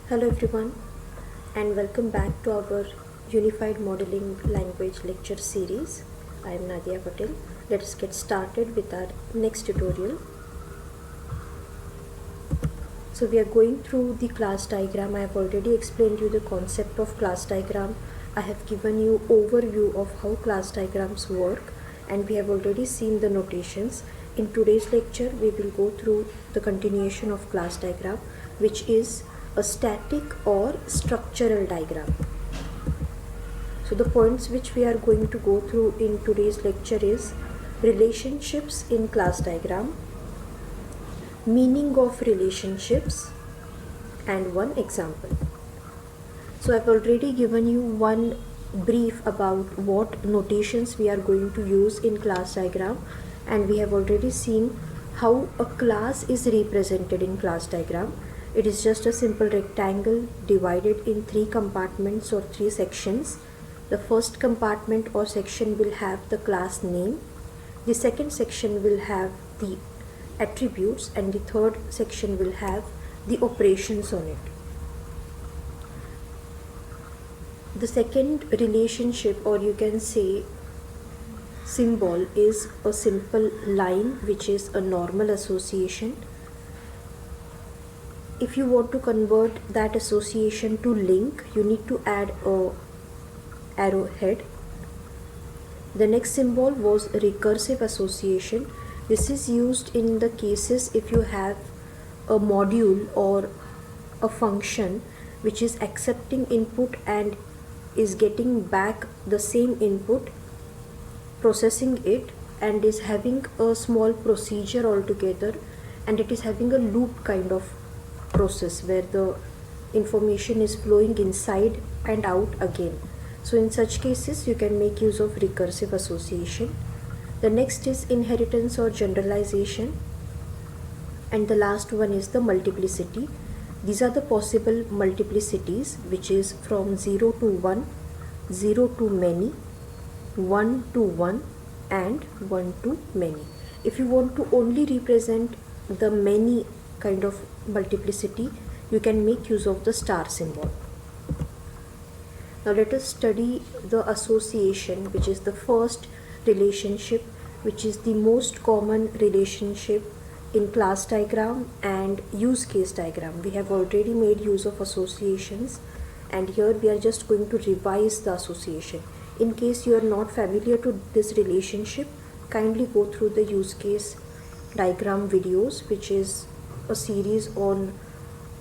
Hello everyone and welcome back to our Unified Modeling Language lecture series. I am Nadia Patel. Let us get started with our next tutorial. So we are going through the class diagram. I have already explained you the concept of class diagram. I have given you overview of how class diagrams work and we have already seen the notations. In today's lecture we will go through the continuation of class diagram, which is a static or structural diagram. So the points which we are going to go through in today's lecture is relationships in class diagram, meaning of relationships, and one example. So I've already given you one brief about what notations we are going to use in class diagram, and we have already seen how a class is represented in class diagram. It is just a simple rectangle divided in 3 compartments or 3 sections. The first compartment or section will have the class name, the second section will have the attributes, and the third section will have the operations on it. The second relationship, or you can say symbol, is a simple line which is a normal association. If you want to convert that association to link, you need to add a arrowhead. The next symbol was recursive association. This is used in the cases if you have a module or a function which is accepting input and is getting back the same input, processing it, and is having a small procedure altogether, and it is having a loop kind of process where the information is flowing inside and out again. So in such cases you can make use of recursive association. The next is inheritance or generalization, and the last one is the multiplicity. These are the possible multiplicities, which is from 0 to 1, 0 to many, 1 to 1, and 1 to many. If you want to only represent the many kind of multiplicity, you can make use of the star symbol. Now let us study the association, which is the first relationship, which is the most common relationship in class diagram and use case diagram. We have already made use of associations, and here we are just going to revise the association. In case you are not familiar to this relationship, kindly go through the use case diagram videos, which is a series on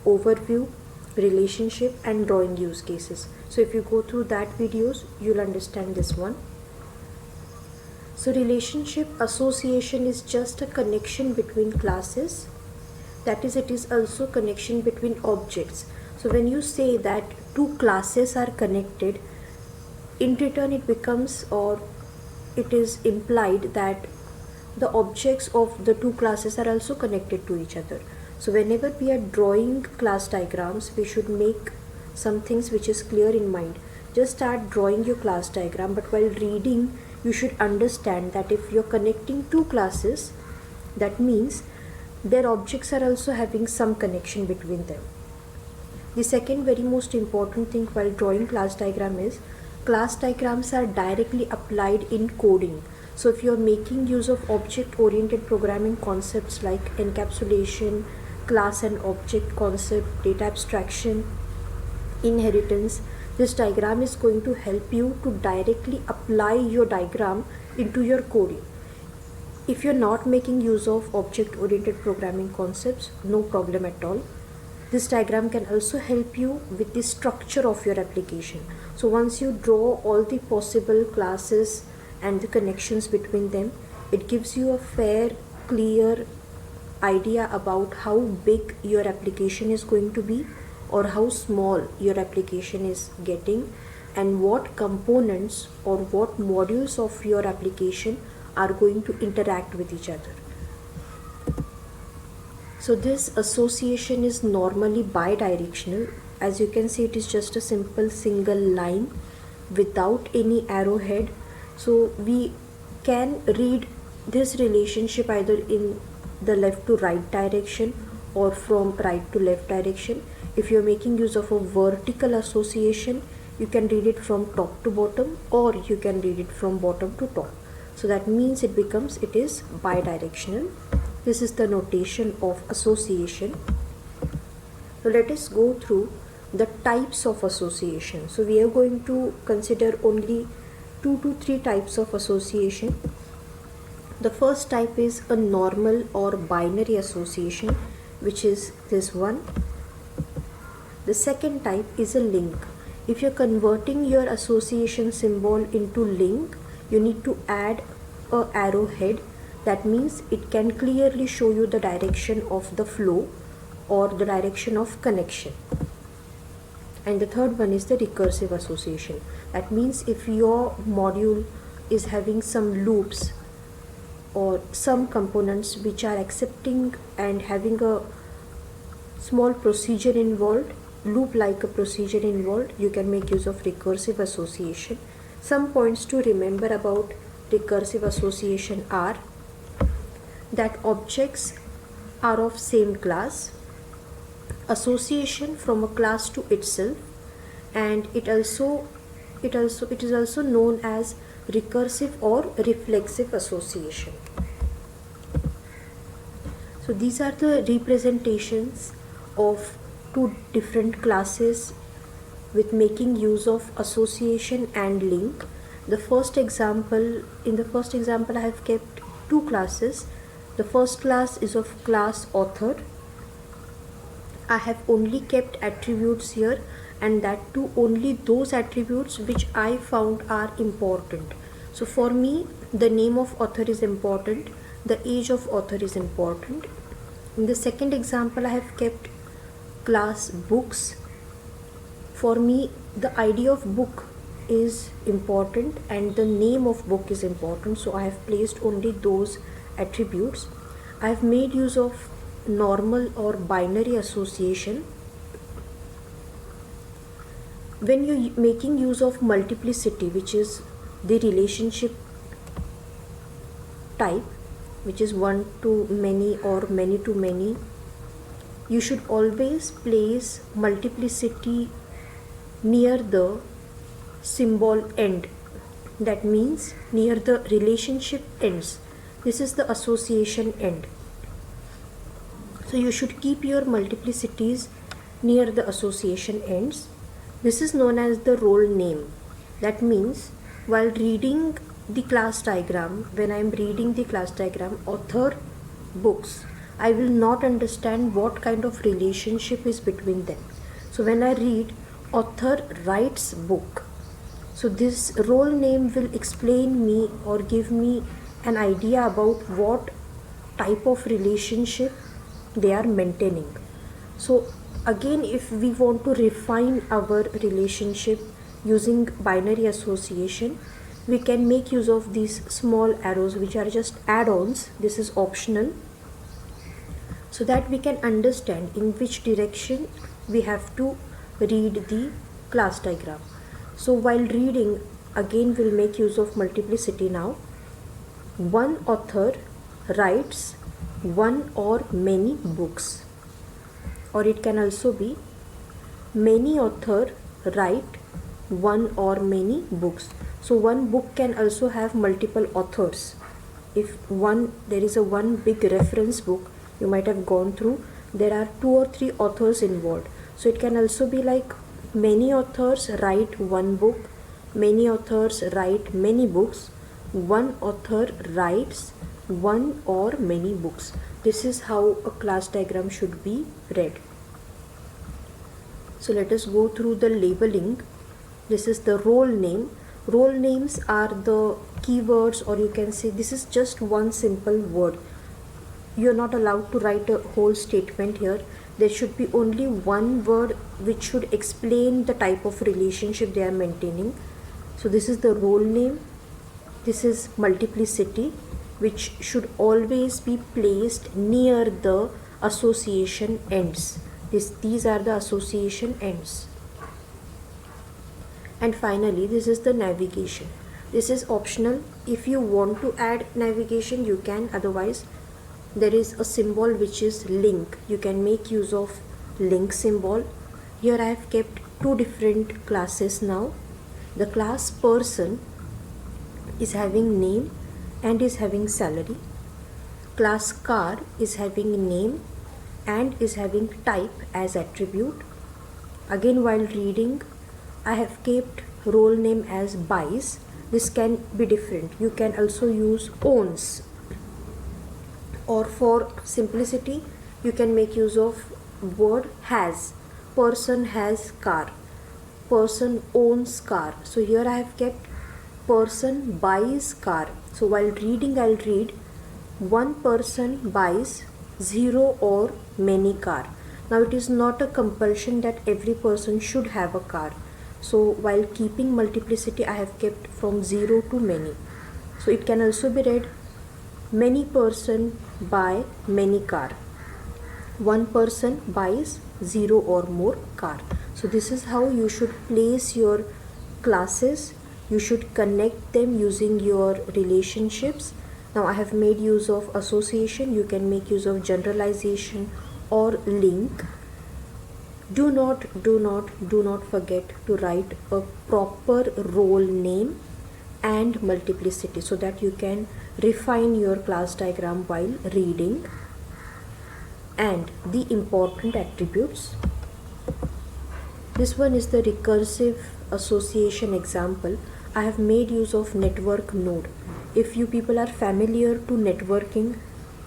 overview, relationship, and drawing use cases. So if you go through that videos, you'll understand this one. So relationship association is just a connection between classes. That is, it is also connection between objects. So when you say that two classes are connected, in return it becomes, or it is implied, that the objects of the two classes are also connected to each other. So whenever we are drawing class diagrams, we should make some things which is clear in mind. Just start drawing your class diagram, but while reading you should understand that if you're connecting two classes, that means their objects are also having some connection between them. The second very most important thing while drawing class diagram is class diagrams are directly applied in coding. So if you're making use of object oriented programming concepts like encapsulation, class and object concept, data abstraction, inheritance, this diagram is going to help you to directly apply your diagram into your coding. If you're not making use of object oriented programming concepts, no problem at all. This diagram can also help you with the structure of your application. So once you draw all the possible classes and the connections between them, it gives you a fair, clear idea about how big your application is going to be, or how small your application is getting, and what components or what modules of your application are going to interact with each other. So this association is normally bidirectional. As you can see, it is just a simple single line without any arrowhead. So we can read this relationship either in the left to right direction or from right to left direction. If you're making use of a vertical association, you can read it from top to bottom, or you can read it from bottom to top. So that means it is bidirectional. This is the notation of association. Now let us go through the types of association. So we are going to consider only 2 to 3 types of association. The first type is a normal or binary association, which is this one. The second type is a link. If you're converting your association symbol into link, you need to add a arrowhead. That means it can clearly show you the direction of the flow or the direction of connection. And the third one is the recursive association. That means if your module is having some loops or some components which are accepting and having a small procedure involved, loop like a procedure involved, you can make use of recursive association. Some points to remember about recursive association are that objects are of same class, association from a class to itself, and it is also known as recursive or reflexive association. So these are the representations of 2 different classes with making use of association and link. In the first example I have kept 2 classes. The first class is of class author. I have only kept attributes here, and that too only those attributes which I found are important. So for me, the name of author is important, the age of author is important. In the second example, I have kept class books. For me, the ID of book is important and the name of book is important, so I have placed only those attributes. I have made use of normal or binary association. When you're making use of multiplicity, which is the relationship type, which is one to many or many to many, you should always place multiplicity near the symbol end. That means near the relationship ends. This is the association end. So you should keep your multiplicities near the association ends. This is known as the role name. That means while reading the class diagram, when I am reading the class diagram author books, I will not understand what kind of relationship is between them. So when I read author writes book, so this role name will explain me or give me an idea about what type of relationship they are maintaining. So again, if we want to refine our relationship using binary association, we can make use of these small arrows which are just add-ons. This is optional, so that we can understand in which direction we have to read the class diagram. So while reading, again we'll make use of multiplicity now. One author writes one or many books, or it can also be many author write one or many books. So one book can also have multiple authors. If there is a one big reference book you might have gone through, there are 2 or 3 authors involved. So it can also be like many authors write one book, many authors write many books, one author writes one or many books. This is how a class diagram should be read. So let us go through the labeling. This is the role name. Role names are the keywords, or you can say this is just one simple word. You are not allowed to write a whole statement here. There should be only one word which should explain the type of relationship they are maintaining. So this is the role name. This is multiplicity, which should always be placed near the association ends. These are the association ends. And finally, this is the navigation. This is optional. If you want to add navigation, you can. Otherwise, there is a symbol which is link. You can make use of link symbol. Here I have kept two different classes now. The class person is having name and is having salary. Class car is having name and is having type as attribute. Again, while reading, I have kept role name as buys. This can be different. You can also use owns, or for simplicity you can make use of word has. Person has car, person owns car. So here I have kept person buys car. So while reading, I'll read one person buys 0 or many car. Now it is not a compulsion that every person should have a car. So while keeping multiplicity, I have kept from 0 to many. So it can also be read many person buy many car. One person buys 0 or more car. So this is how you should place your classes. You should connect them using your relationships. Now I have made use of association. You can make use of generalization or link. Do not forget to write a proper role name and multiplicity so that you can refine your class diagram while reading. And the important attributes. This one is the recursive association example. I have made use of network node. If you people are familiar to networking,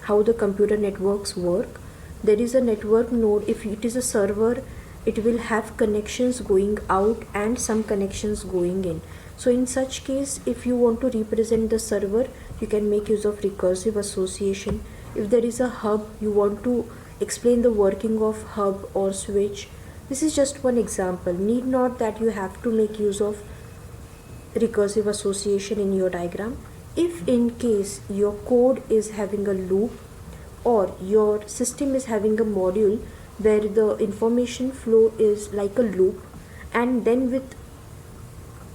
how the computer networks work, there is a network node. If it is a server, it will have connections going out and some connections going in. So in such case, if you want to represent the server, you can make use of recursive association. If there is a hub, you want to explain the working of hub or switch. This is just one example. Need not that you have to make use of recursive association in your diagram. If in case your code is having a loop or your system is having a module where the information flow is like a loop, and then with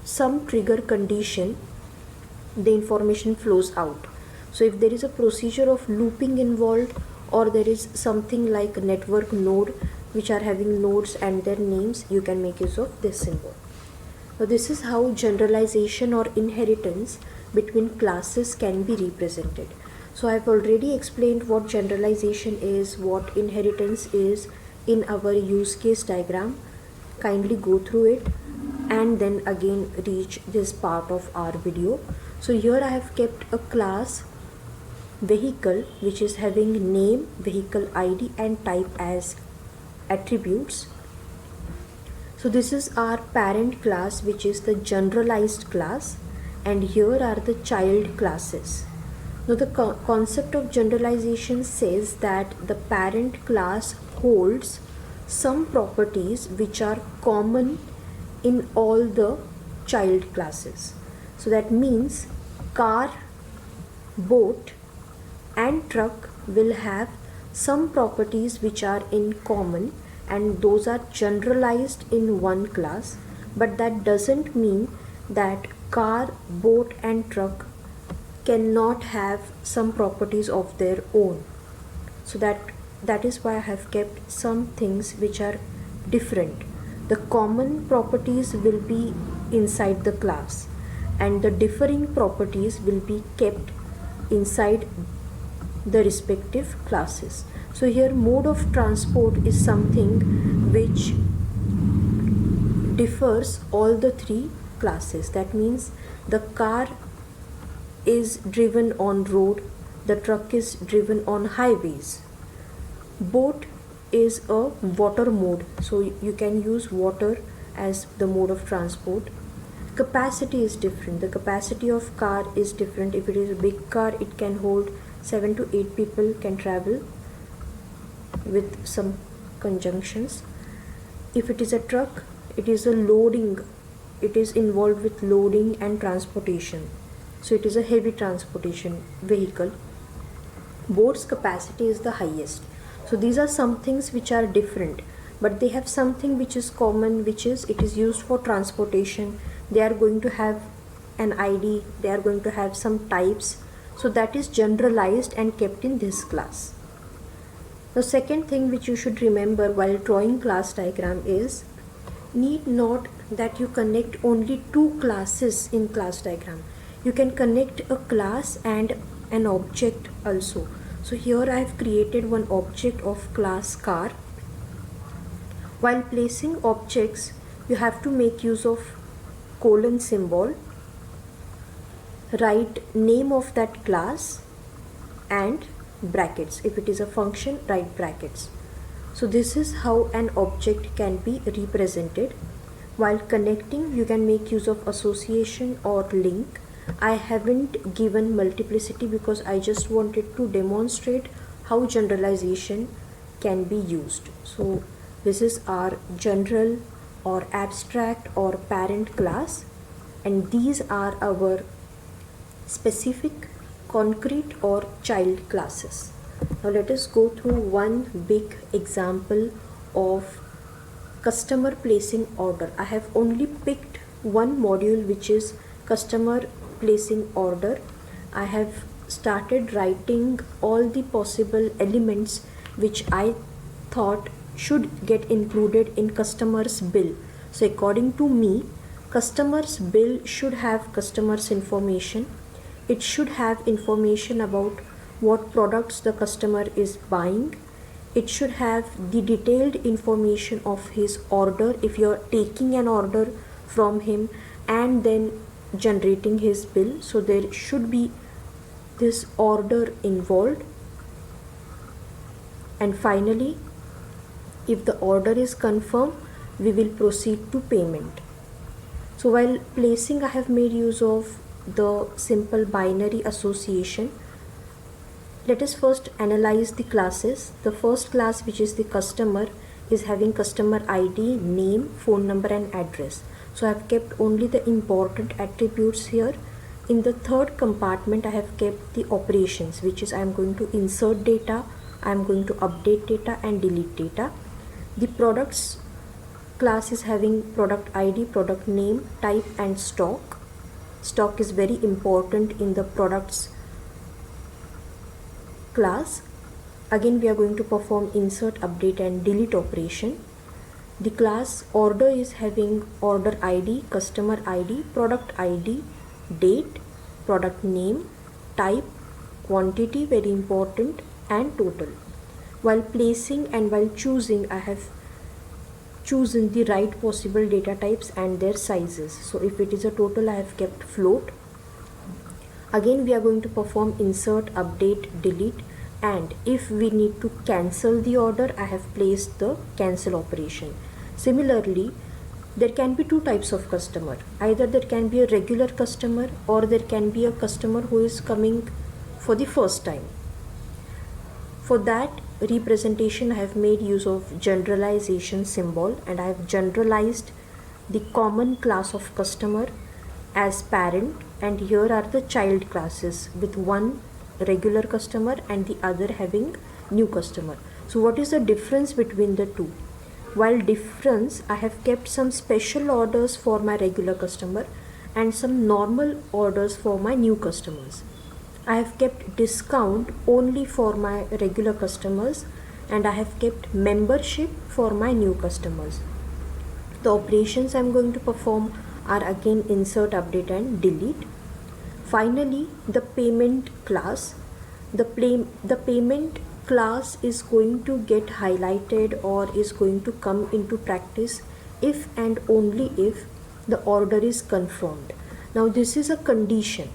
some trigger condition the information flows out. So if there is a procedure of looping involved, or there is something like a network node which are having nodes and their names, you can make use of this symbol. Now this is how generalization or inheritance between classes can be represented. So I have already explained what generalization is, what inheritance is in our use case diagram. Kindly go through it and then again reach this part of our video. So here I have kept a class vehicle which is having name, vehicle ID and type as attributes. So this is our parent class, which is the generalized class, and here are the child classes. Now the concept of generalization says that the parent class holds some properties which are common in all the child classes. So that means car, boat and truck will have some properties which are in common, and those are generalized in one class, but that doesn't mean that car, boat and truck cannot have some properties of their own. So that is why I have kept some things which are different. The common properties will be inside the class and the differing properties will be kept inside the respective classes. So here mode of transport is something which differs all the three classes. That means the car is driven on road, the truck is driven on highways. Boat is a water mode, so you can use water as the mode of transport. Capacity is different. The capacity of car is different. If it is a big car, it can hold 7 to 8 people can travel with some conjunctions. If it is a truck, it is a loading, it is involved with loading and transportation, so it is a heavy transportation vehicle. Boat's capacity is the highest. So these are some things which are different, but they have something which is common, which is it is used for transportation. They are going to have an ID, they are going to have some types, so that is generalized and kept in this class. The second thing which you should remember while drawing class diagram is, need not that you connect only two classes in class diagram. You can connect a class and an object also. So here I have created one object of class car. While placing objects, you have to make use of colon symbol, write name of that class and brackets. If it is a function, write brackets. So this is how an object can be represented. While connecting, you can make use of association or link. I haven't given multiplicity because I just wanted to demonstrate how generalization can be used. So this is our general or abstract or parent class, and these are our specific, concrete or child classes. Now let us go through one big example of customer placing order. I have only picked one module, which is customer placing order. I have started writing all the possible elements which I thought should get included in customer's bill. So according to me, customer's bill should have customer's information. It should have information about what products the customer is buying. It should have the detailed information of his order if you are taking an order from him and then generating his bill. So there should be this order involved. And finally, if the order is confirmed, we will proceed to payment. So while placing, I have made use of the simple binary association. Let us first analyze the classes. The first class, which is the customer, is having customer ID, name, phone number and address. So I have kept only the important attributes here. In the third compartment, I have kept the operations, which is I am going to insert data, I am going to update data and delete data. The products class is having product ID, product name, type and stock. Stock is very important in the products class. Again, we are going to perform insert, update and delete operation. The class order is having order ID, customer ID, product ID, date, product name, type, quantity, very important, and total. While placing and while choosing, I have chosen the right possible data types and their sizes. So if it is a total, I have kept float. Again, we are going to perform insert, update, delete, and if we need to cancel the order, I have placed the cancel operation. Similarly, there can be two types of customer. Either there can be a regular customer or there can be a customer who is coming for the first time. For that representation, I have made use of generalization symbol, and I have generalized the common class of customer as parent, and here are the child classes with one regular customer and the other having new customer. So what is the difference between the two? While difference, I have kept some special orders for my regular customer and some normal orders for my new customers. I have kept discount only for my regular customers and I have kept membership for my new customers. The operations I am going to perform are again insert, update and delete. Finally, the payment class. The payment class is going to get highlighted or is going to come into practice if and only if the order is confirmed. Now this is a condition.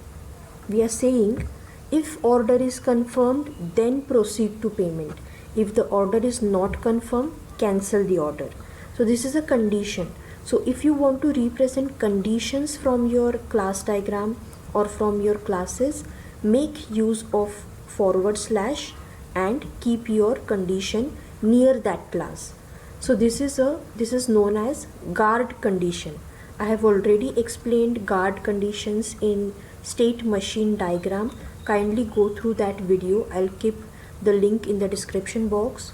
We are saying if order is confirmed, then proceed to payment. If the order is not confirmed, cancel the order. So this is a condition. So if you want to represent conditions from your class diagram or from your classes, make use of / and keep your condition near that class. So this is known as guard condition. I have already explained guard conditions in state machine diagram. Kindly go through that video. I'll keep the link in the description box.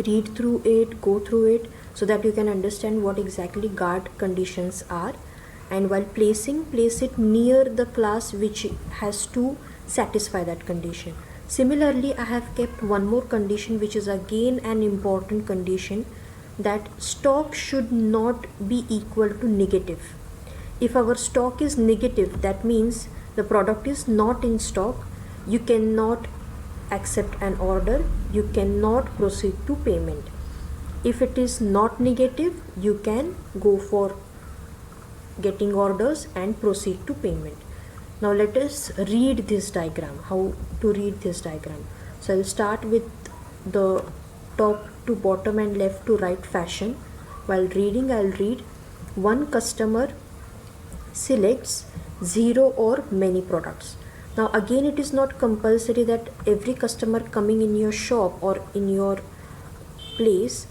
Read through it, go through it, so that you can understand what exactly guard conditions are. And while placing, place it near the class which has to satisfy that condition. Similarly, I have kept one more condition, which is again an important condition, that stock should not be equal to negative. If our stock is negative, that means the product is not in stock, you cannot accept an order, you cannot proceed to payment. If it is not negative, you can go for getting orders and proceed to payment. Now let us read this diagram, how to read this diagram. So I'll start with the top to bottom and left to right fashion. While reading, I'll read, one customer selects 0 or many products. Now again, it is not compulsory that every customer coming in your shop or in your place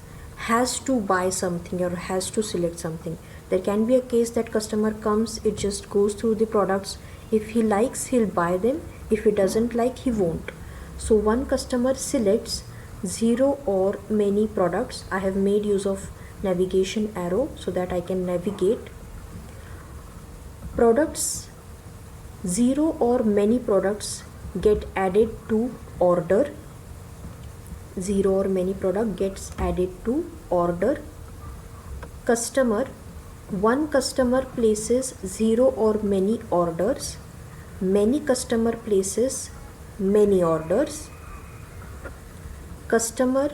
has to buy something or has to select something. There can be a case that customer comes, it just goes through the products. If he likes, he'll buy them. If he doesn't like, he won't. So one customer selects 0 or many products. I have made use of navigation arrow so that I can navigate. Products 0 or many products get added to order. 0 or many product gets added to order. One customer places 0 or many orders. Many customer places many orders. Customer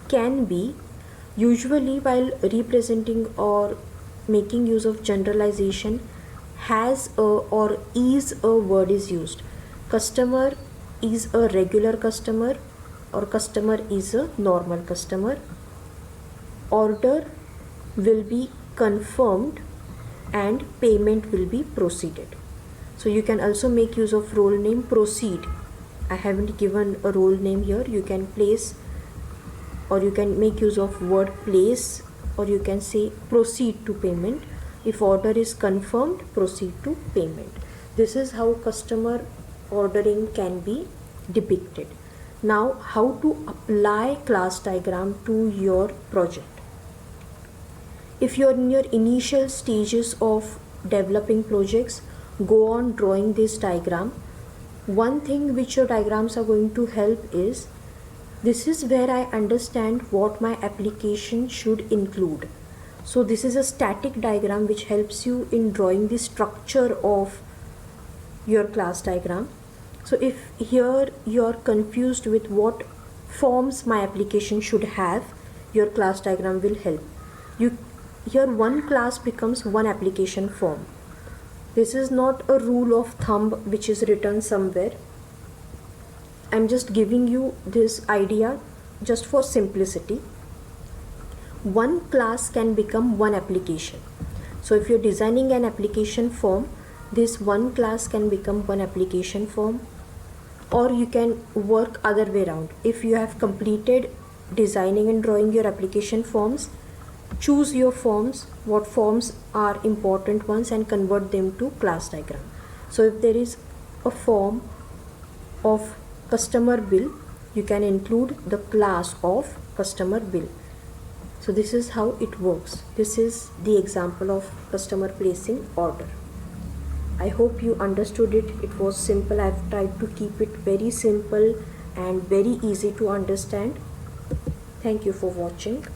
can be, usually while representing or making use of generalization, has a or is a word is used. Customer is a regular customer or customer is a normal customer. Order will be confirmed and payment will be proceeded. So you can also make use of role name proceed. I haven't given a role name here. You can place or you can make use of word place, or you can say proceed to payment. If order is confirmed, proceed to payment. This is how customer ordering can be depicted. Now, how to apply class diagram to your project. If you are in your initial stages of developing projects, go on drawing this diagram. One thing which your diagrams are going to help is, this is where I understand what my application should include. So this is a static diagram which helps you in drawing the structure of your class diagram. So if here you are confused with what forms my application should have, your class diagram will help. Here one class becomes one application form. This is not a rule of thumb which is written somewhere. I'm just giving you this idea just for simplicity. One class can become one application. So if you're designing an application form, this one class can become one application form, or you can work other way around. If you have completed designing and drawing your application forms, choose your forms, what forms are important ones, and convert them to class diagram. So if there is a form of customer bill, you can include the class of customer bill. So this is how it works. This is the example of customer placing order. I hope you understood it. It was simple. I've tried to keep it very simple and very easy to understand. Thank you for watching.